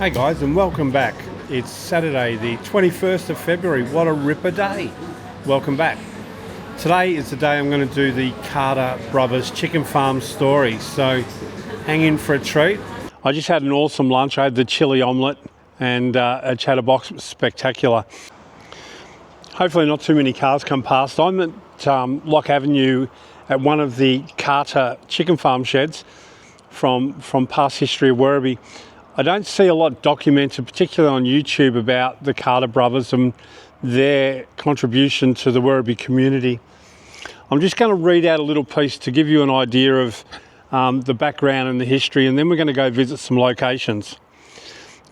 Hey guys, and welcome back. It's Saturday the 21st of February. What a ripper day. Welcome back. Today is the day I'm going to do the Carter Brothers chicken farm story, so hang in for a treat. I just had an awesome lunch. I had the chili omelette and a chatterbox. It was spectacular. Hopefully not too many cars come past. I'm at Lock Avenue at one of the Carter chicken farm sheds from past history of Werribee. I don't see a lot documented, particularly on YouTube, about the Carter brothers and their contribution to the Werribee community. I'm just going to read out a little piece to give you an idea of the background and the history, and then we're going to go visit some locations.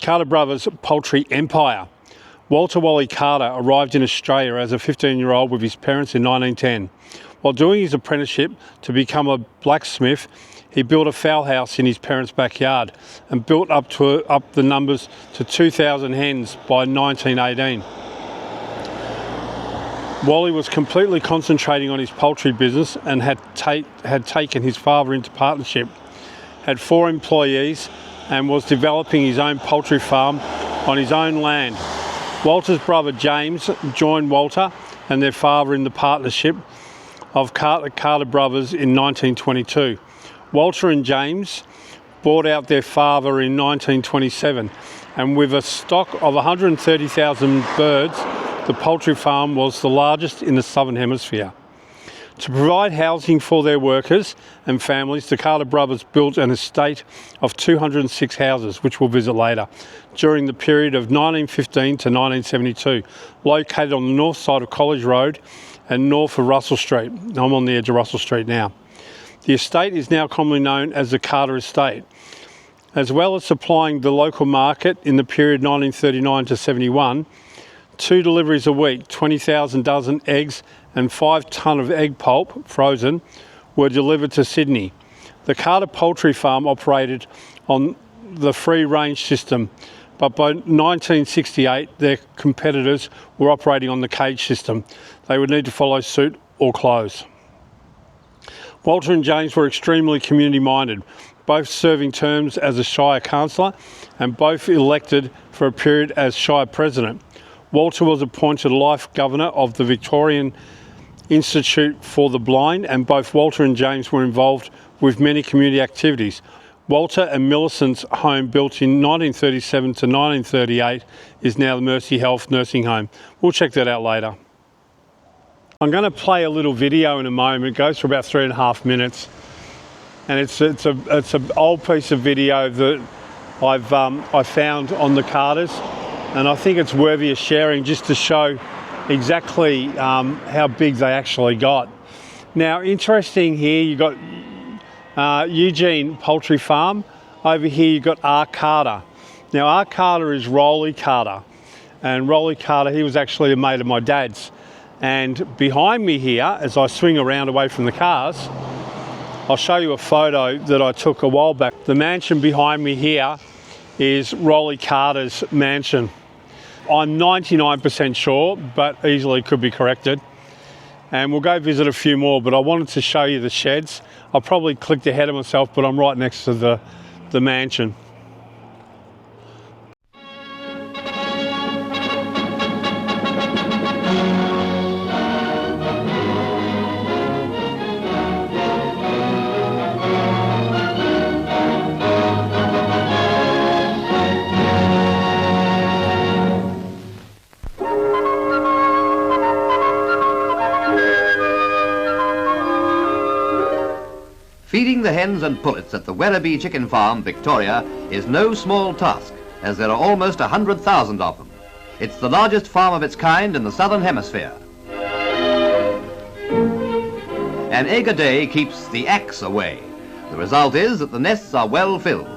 Carter Brothers Poultry Empire. Walter Wally Carter arrived in Australia as a 15-year-old with his parents in 1910. While doing his apprenticeship to become a blacksmith, he built a fowl house in his parents' backyard and built up the numbers to 2,000 hens by 1918. Wally was completely concentrating on his poultry business and had taken his father into partnership, had 4 employees and was developing his own poultry farm on his own land. Walter's brother James joined Walter and their father in the partnership of Carter Brothers in 1922. Walter and James bought out their father in 1927, and with a stock of 130,000 birds, the poultry farm was the largest in the Southern Hemisphere. To provide housing for their workers and families, the Carter Brothers built an estate of 206 houses, which we'll visit later, during the period of 1915 to 1972, located on the north side of College Road and north of Russell Street. I'm on the edge of Russell Street now. The estate is now commonly known as the Carter Estate. As well as supplying the local market in the period 1939 to 71, 2 deliveries a week, 20,000 dozen eggs and 5 tonne of egg pulp, frozen, were delivered to Sydney. The Carter Poultry Farm operated on the free-range system, but by 1968 their competitors were operating on the cage system. They would need to follow suit or close. Walter and James were extremely community-minded, both serving terms as a Shire councillor and both elected for a period as Shire president. Walter was appointed Life Governor of the Victorian Institute for the Blind, and both Walter and James were involved with many community activities. Walter and Millicent's home, built in 1937 to 1938, is now the Mercy Health Nursing Home. We'll check that out later. I'm going to play a little video in a moment. It goes for about 3.5 minutes, and it's an old piece of video that I found on the Carters, and I think it's worthy of sharing just to show exactly how big they actually got. Now, interesting here, you got Eugene Poultry Farm. Over here you got R. Carter. Now, R. Carter is Wally Carter, and Wally Carter, he was actually a mate of my dad's. And behind me here, as I swing around away from the cars, I'll show you a photo that I took a while back. The mansion behind me here is Wally Carter's mansion. I'm 99% sure, but easily could be corrected. And we'll go visit a few more, but I wanted to show you the sheds. I probably clicked ahead of myself, but I'm right next to the mansion. Feeding the hens and pullets at the Werribee Chicken Farm, Victoria, is no small task, as there are almost 100,000 of them. It's the largest farm of its kind in the Southern Hemisphere. An egg a day keeps the axe away. The result is that the nests are well filled.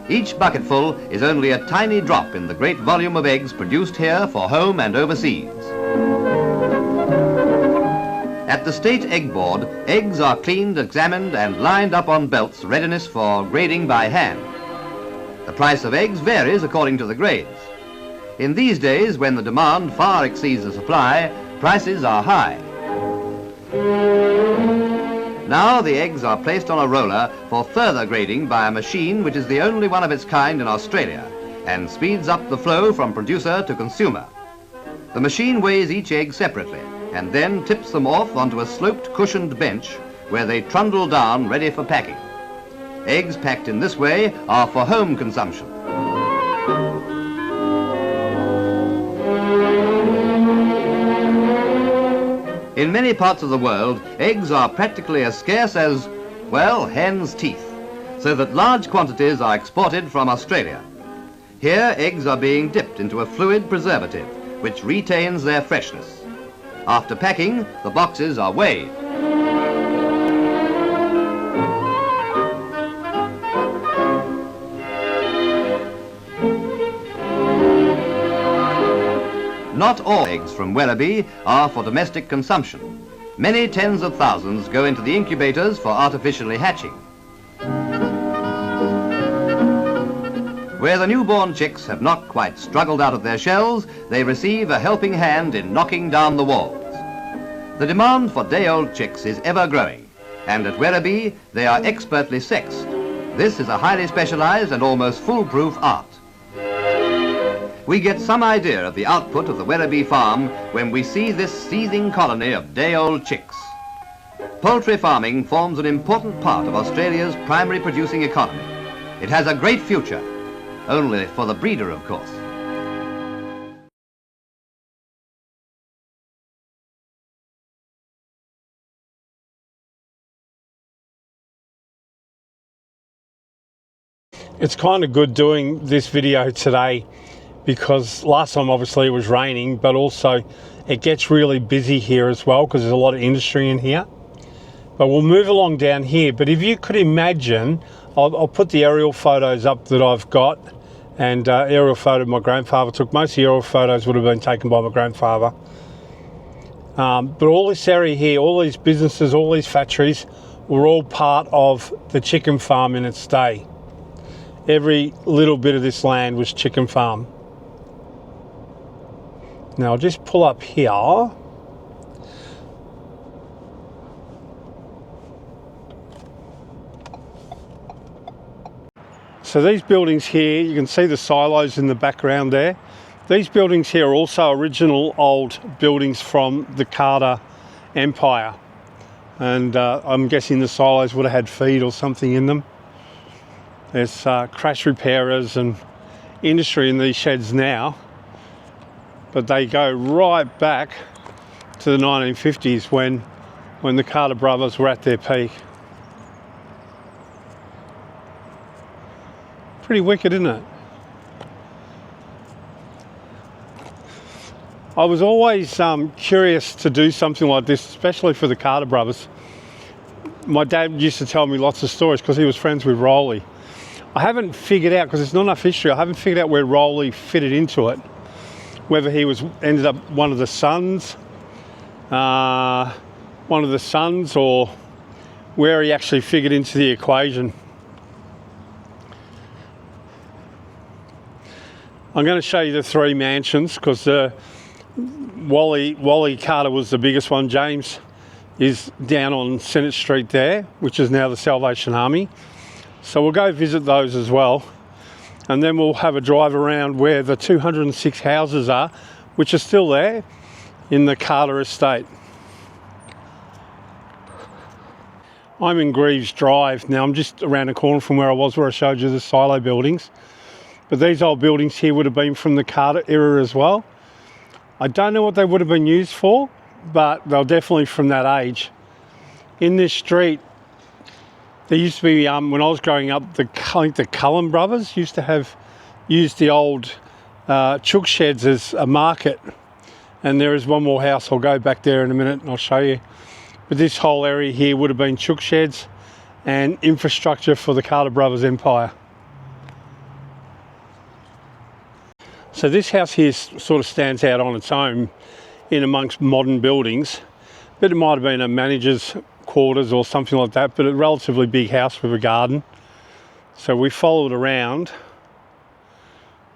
Each bucketful is only a tiny drop in the great volume of eggs produced here for home and overseas. At the State Egg Board, eggs are cleaned, examined and lined up on belts, readiness for grading by hand. The price of eggs varies according to the grades. In these days, when the demand far exceeds the supply, prices are high. Now the eggs are placed on a roller for further grading by a machine which is the only one of its kind in Australia. and speeds up the flow from producer to consumer. The machine weighs each egg separately and then tips them off onto a sloped cushioned bench where they trundle down ready for packing. Eggs packed in this way are for home consumption. In many parts of the world, eggs are practically as scarce as, well, hen's teeth, so that large quantities are exported from Australia. Here, eggs are being dipped into a fluid preservative, which retains their freshness. After packing, the boxes are weighed. Not all eggs from Werribee are for domestic consumption. Many tens of thousands go into the incubators for artificially hatching. Where the newborn chicks have not quite struggled out of their shells, they receive a helping hand in knocking down the walls. The demand for day-old chicks is ever growing, and at Werribee they are expertly sexed. This is a highly specialized and almost foolproof art. We get some idea of the output of the Werribee farm when we see this seething colony of day-old chicks. Poultry farming forms an important part of Australia's primary producing economy. It has a great future, only for the breeder, of course. It's kind of good doing this video today because last time obviously it was raining, but also it gets really busy here as well because there's a lot of industry in here. But we'll move along down here. But if you could imagine, I'll put the aerial photos up that I've got, and aerial photo my grandfather took. Most of the aerial photos would have been taken by my grandfather. But all this area here, all these businesses, all these factories were all part of the chicken farm in its day. Every little bit of this land was chicken farm. Now I'll just pull up here. So these buildings here, you can see the silos in the background there. These buildings here are also original old buildings from the Carter Empire. And I'm guessing the silos would have had feed or something in them. There's crash repairers and industry in these sheds now. But they go right back to the 1950s when the Carter brothers were at their peak. Pretty wicked, isn't it? I was always curious to do something like this, especially for the Carter brothers. My dad used to tell me lots of stories because he was friends with Wally. I haven't figured out, because there's not enough history, I haven't figured out where Wally fitted into it. Whether he ended up one of the sons, or where he actually figured into the equation. I'm going to show you the three mansions because Wally Carter was the biggest one. James is down on Senate Street there, which is now the Salvation Army. So we'll go visit those as well. And then we'll have a drive around where the 206 houses are, which are still there in the Carter estate. I'm in Greaves Drive. Now I'm just around the corner from where I was, where I showed you the silo buildings. But these old buildings here would have been from the Carter era as well. I don't know what they would have been used for, but they're definitely from that age. In this street, there used to be, when I was growing up, I think the Cullen brothers used to have used the old chook sheds as a market. And there is one more house. I'll go back there in a minute and I'll show you. But this whole area here would have been chook sheds and infrastructure for the Carter brothers empire. So this house here sort of stands out on its own in amongst modern buildings. But it might have been a manager's quarters or something like that, but a relatively big house with a garden. So we followed around.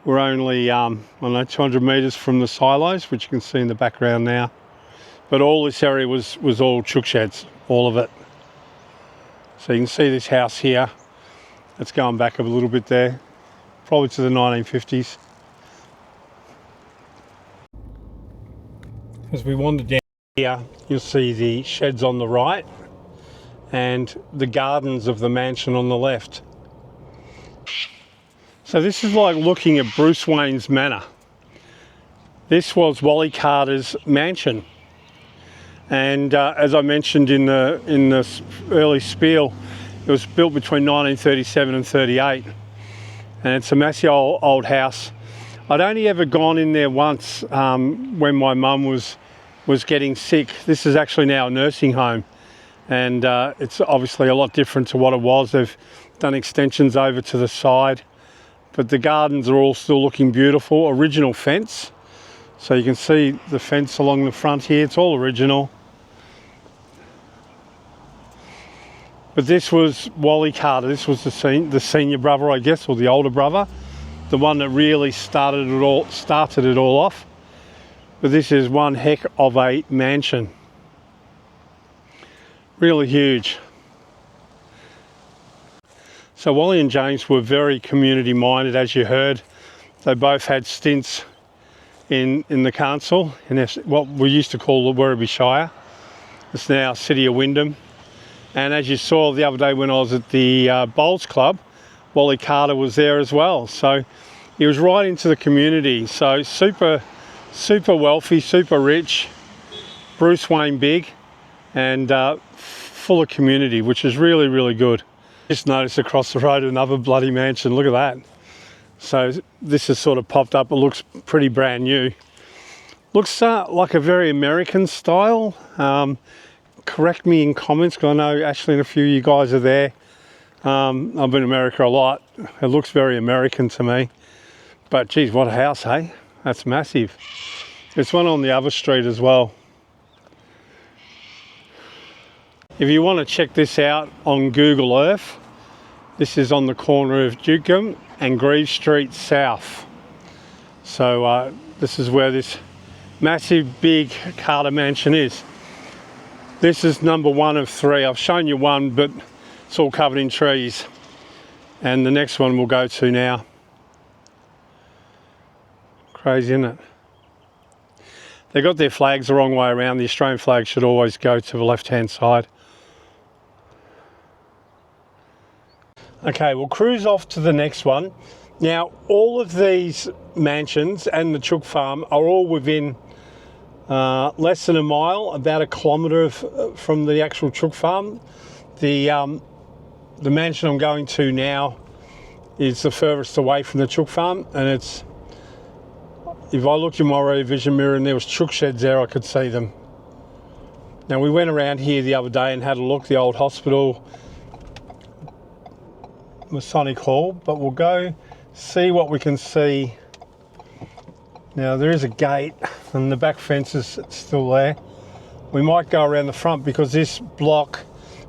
We're only, I don't know, 200 metres from the silos, which you can see in the background now. But all this area was all chook sheds, all of it. So you can see this house here. Let's go back a little bit there. probably to the 1950s. As we wander down here, you'll see the sheds on the right and the gardens of the mansion on the left. So this is like looking at Bruce Wayne's manor. This was Wally Carter's mansion, and as I mentioned in the early spiel, it was built between 1937 and 38, and it's a massive old house. I'd only ever gone in there once when my mum was getting sick. This is actually now a nursing home, and it's obviously a lot different to what it was. They've done extensions over to the side, but the gardens are all still looking beautiful. Original fence. So you can see the fence along the front here, it's all original. But this was Wally Carter, this was the senior brother, I guess, or the older brother, the one that really started it all off. But this is one heck of a mansion. Really huge. So Wally and James were very community minded, as you heard. They both had stints in the council, in what we used to call the Werribee Shire. It's now City of Wyndham. And as you saw the other day when I was at the Bowls Club, Wally Carter was there as well. So he was right into the community. So super wealthy, super rich, Bruce Wayne big, and full of community, which is really, really good. Just noticed across the road another bloody mansion, look at that. So this has sort of popped up, it looks pretty brand new. Looks like a very American style. Correct me in comments, because I know Ashley and a few of you guys are there. I've been in America a lot. It looks very American to me. But geez, what a house, hey? That's massive. There's one on the other street as well. If you want to check this out on Google Earth, this is on the corner of Dukem and Grieve Street South. So this is where this massive big Carter mansion is. This is number 1 of 3. I've shown you one, but it's all covered in trees. And the next one we'll go to now. Crazy, isn't it? They got their flags the wrong way around. The Australian flag should always go to the left-hand side. Okay, we'll cruise off to the next one. Now, all of these mansions and the chook farm are all within less than a mile, about a kilometre from the actual chook farm. The mansion I'm going to now is the furthest away from the chook farm, and it's, if I looked in my rear vision mirror and there was chook sheds there, I could see them. Now, we went around here the other day and had a look, the old hospital, Masonic Hall, but we'll go see what we can see. Now there is a gate and the back fence is still there. We might go around the front because this block,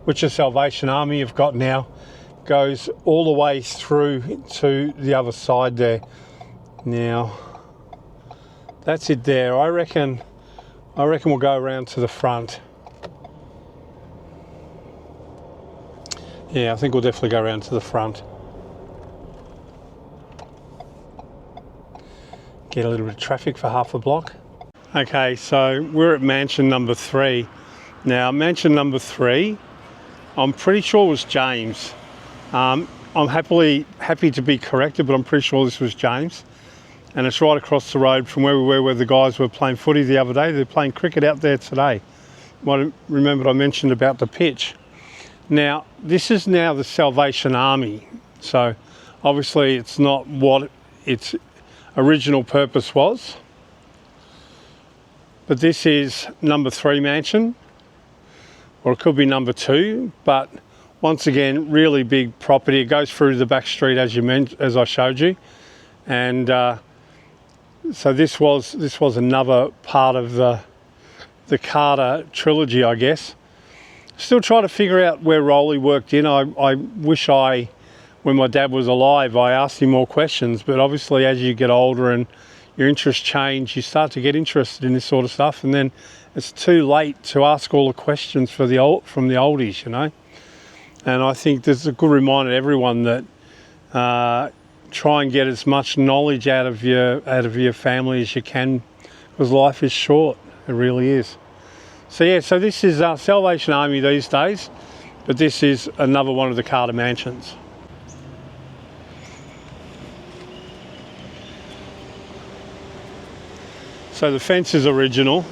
which the Salvation Army have got now, goes all the way through to the other side there. Now that's it there. I reckon we'll go around to the front. Yeah, I think we'll definitely go around to the front. Get a little bit of traffic for half a block. Okay, so we're at mansion number 3. Now, mansion number 3, I'm pretty sure was James. I'm happy to be corrected, but I'm pretty sure this was James. And it's right across the road from where we were, where the guys were playing footy the other day. They're playing cricket out there today. You might remember I mentioned about the pitch. Now, this is now the Salvation Army, so obviously it's not what its original purpose was, but this is number 3 mansion, or it could be number 2, but once again, really big property. It goes through the back street as I showed you, and so this was another part of the Carter trilogy, I guess. Still trying to figure out where Wally worked in. I wish when my dad was alive, I asked him more questions, but obviously as you get older and your interests change, you start to get interested in this sort of stuff, and then it's too late to ask all the questions from the oldies, you know. And I think there's a good reminder to everyone that try and get as much knowledge out of your family as you can, because life is short. It really is. So yeah, so this is Salvation Army these days, but this is another one of the Carter mansions. So the fence is original.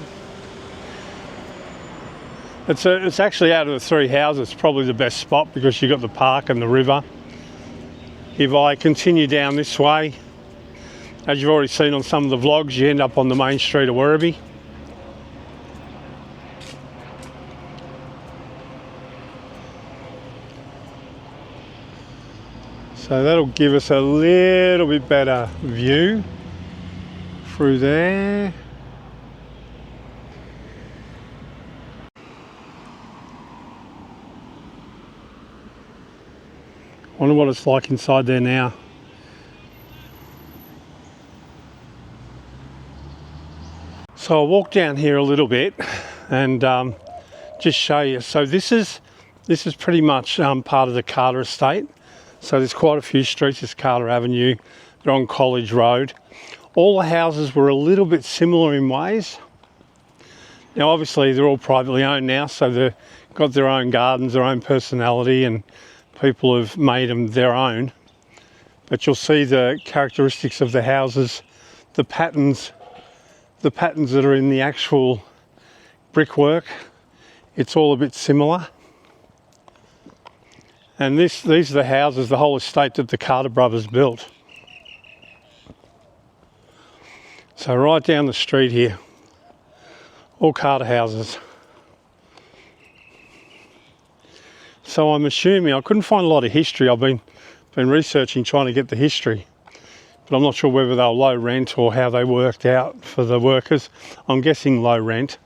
It's actually, out of the three houses, probably the best spot because you've got the park and the river. If I continue down this way, as you've already seen on some of the vlogs, you end up on the main street of Werribee. So that'll give us a little bit better view through there. Wonder what it's like inside there now. So I'll walk down here a little bit and just show you. So this is pretty much part of the Carter estate. So there's quite a few streets. There's Carter Avenue, they're on College Road. All the houses were a little bit similar in ways. Now obviously they're all privately owned now, so they've got their own gardens, their own personality, and people have made them their own. But you'll see the characteristics of the houses, the patterns that are in the actual brickwork. It's all a bit similar. And these are the houses, the whole estate that the Carter brothers built. So right down the street here, all Carter houses. So I'm assuming, I couldn't find a lot of history. I've been researching, trying to get the history, but I'm not sure whether they were low rent or how they worked out for the workers. I'm guessing low rent.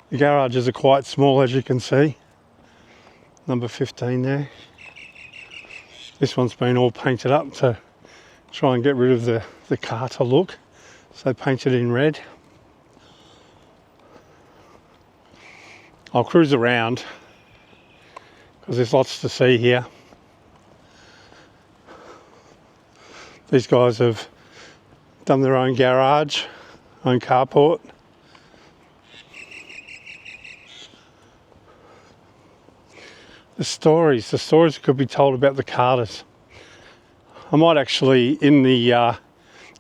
The garages are quite small, as you can see. Number 15 there. This one's been all painted up to try and get rid of the Carter look. So painted in red. I'll cruise around because there's lots to see here. These guys have done their own garage, own carport. The stories that could be told about the Carters. I might actually, in the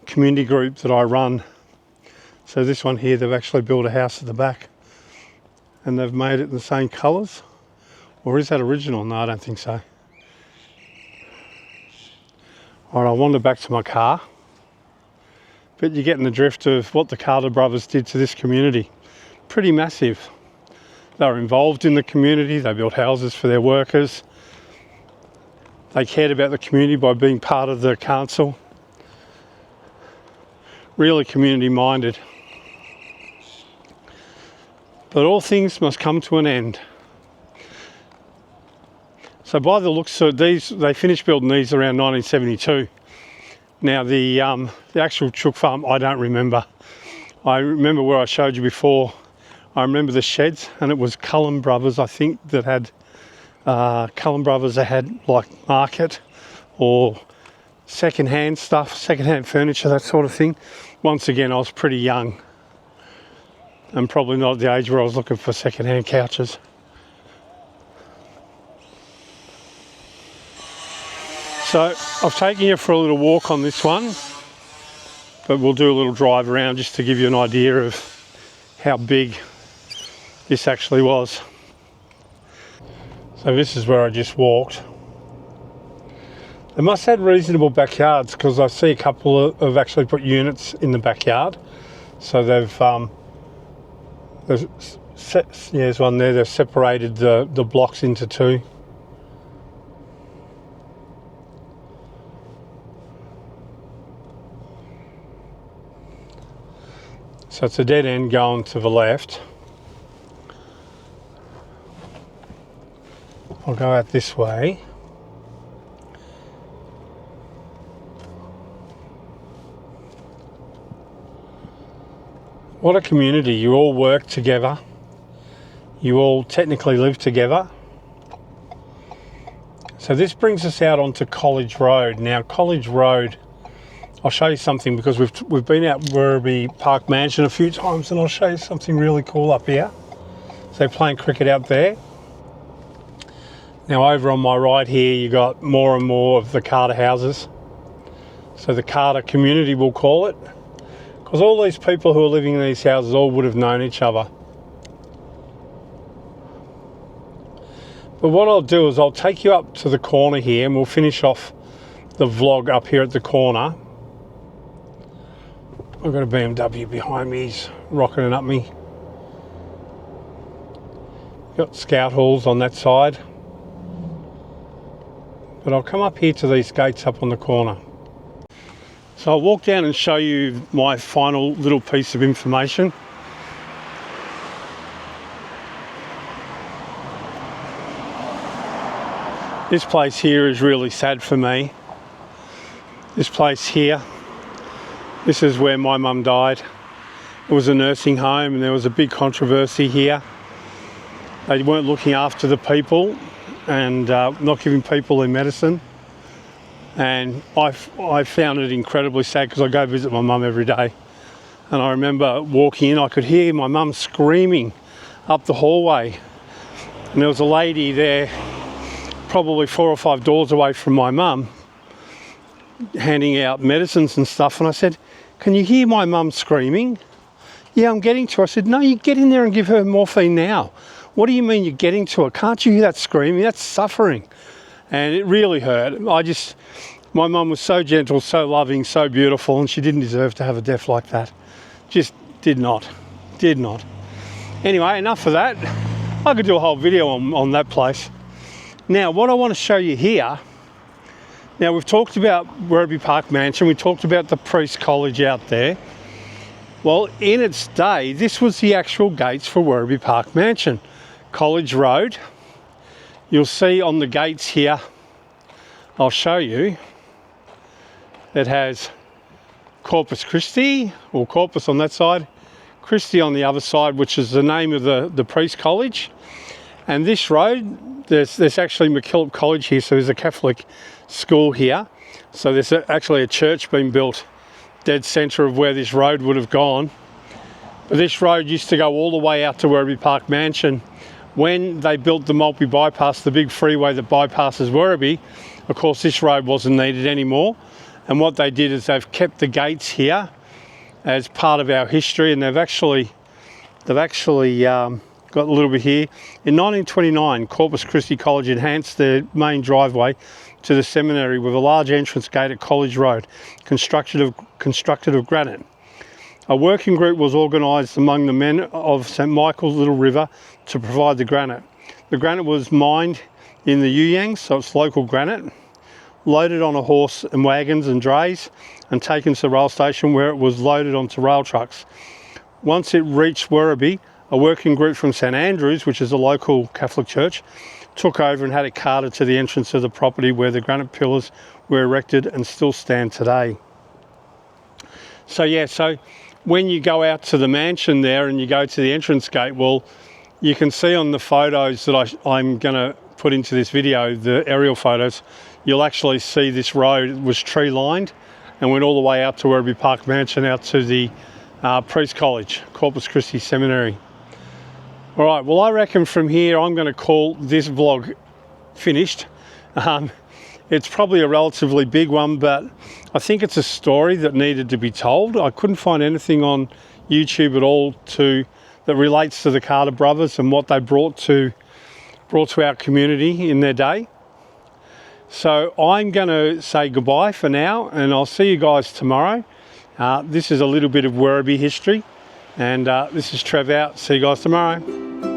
community group that I run, so this one here, they've actually built a house at the back and they've made it in the same colours. Or is that original? No, I don't think so. Alright, I'll wander back to my car. But you're getting the drift of what the Carter brothers did to this community. Pretty massive. They were involved in the community, they built houses for their workers. They cared about the community by being part of the council. Really community minded. But all things must come to an end. So by the looks of these, they finished building these around 1972. Now the actual chook farm, I don't remember. I remember where I showed you before. I remember the sheds, and it was Cullen Brothers, I think, that had Cullen Brothers that had like market or second-hand stuff, second-hand furniture, that sort of thing. Once again, I was pretty young and probably not at the age where I was looking for second-hand couches. So I've taken you for a little walk on this one, but we'll do a little drive around just to give you an idea of how big this actually was. So this is where I just walked. They must have had reasonable backyards because I see a couple have actually put units in the backyard. So they've there's one there. They've separated the blocks into two. So it's a dead end going to the left. I'll go out this way. What a community. You all work together. You all technically live together. So this brings us out onto College Road. Now College Road, I'll show you something because we've been out Werribee Park Mansion a few times, and I'll show you something really cool up here. So they're playing cricket out there. Now over on my right here, you got more and more of the Carter houses. So the Carter community, we'll call it, because all these people who are living in these houses all would have known each other. But what I'll do is I'll take you up to the corner here and we'll finish off the vlog up here at the corner. I've got a BMW behind me, he's rocketing up me. Got scout halls on that side. But I'll come up here to these gates up on the corner. So I'll walk down and show you my final little piece of information. This place here is really sad for me. This place here, this is where my mum died. It was a nursing home and there was a big controversy here. They weren't looking after the people and not giving people their medicine. And I found it incredibly sad because I go visit my mum every day. And I remember walking in, I could hear my mum screaming up the hallway. And there was a lady there, probably 4 or 5 doors away from my mum, handing out medicines and stuff. And I said, "Can you hear my mum screaming?" "Yeah, I'm getting to her." I said, "No, you get in there and give her morphine now." "What do you mean you're getting to her? Can't you hear that screaming? That's suffering." And it really hurt. My mum was so gentle, so loving, so beautiful, and she didn't deserve to have a death like that. Just did not. Anyway, enough of that. I could do a whole video on that place. Now, what I want to show you here, now we've talked about Werribee Park Mansion, we talked about the Priest College out there. Well, in its day, this was the actual gates for Werribee Park Mansion. College Road. You'll see on the gates here, I'll show you, it has Corpus Christi, or Corpus on that side, Christi on the other side, which is the name of the Priest College. And this road, there's actually MacKillop College here, so there's a Catholic school here. So there's actually a church being built dead centre of where this road would have gone. But this road used to go all the way out to Werribee Park Mansion. When they built the multi-bypass, the big freeway that bypasses Werribee, of course this road wasn't needed anymore. And what they did is they've kept the gates here as part of our history, and they've actually got a little bit here. In 1929, Corpus Christi College enhanced their main driveway to the seminary with a large entrance gate at College Road, constructed of granite. A working group was organised among the men of St Michael's Little River to provide the granite. The granite was mined in the Yuyangs, so it's local granite, loaded on a horse and wagons and drays, and taken to the rail station where it was loaded onto rail trucks. Once it reached Werribee, a working group from St Andrews, which is a local Catholic church, took over and had it carted to the entrance of the property where the granite pillars were erected and still stand today. So yeah, so when you go out to the mansion there and you go to the entrance gate, well, you can see on the photos that I'm going to put into this video, the aerial photos, you'll actually see this road was tree lined and went all the way out to Werribee Park Mansion, out to the Priest College, Corpus Christi Seminary. All right, well, I reckon from here I'm going to call this vlog finished. It's probably a relatively big one, but I think it's a story that needed to be told. I couldn't find anything on YouTube at all that relates to the Carter brothers and what they brought to our community in their day. So I'm going to say goodbye for now, and I'll see you guys tomorrow. This is a little bit of Werribee history, and this is Trev out. See you guys tomorrow.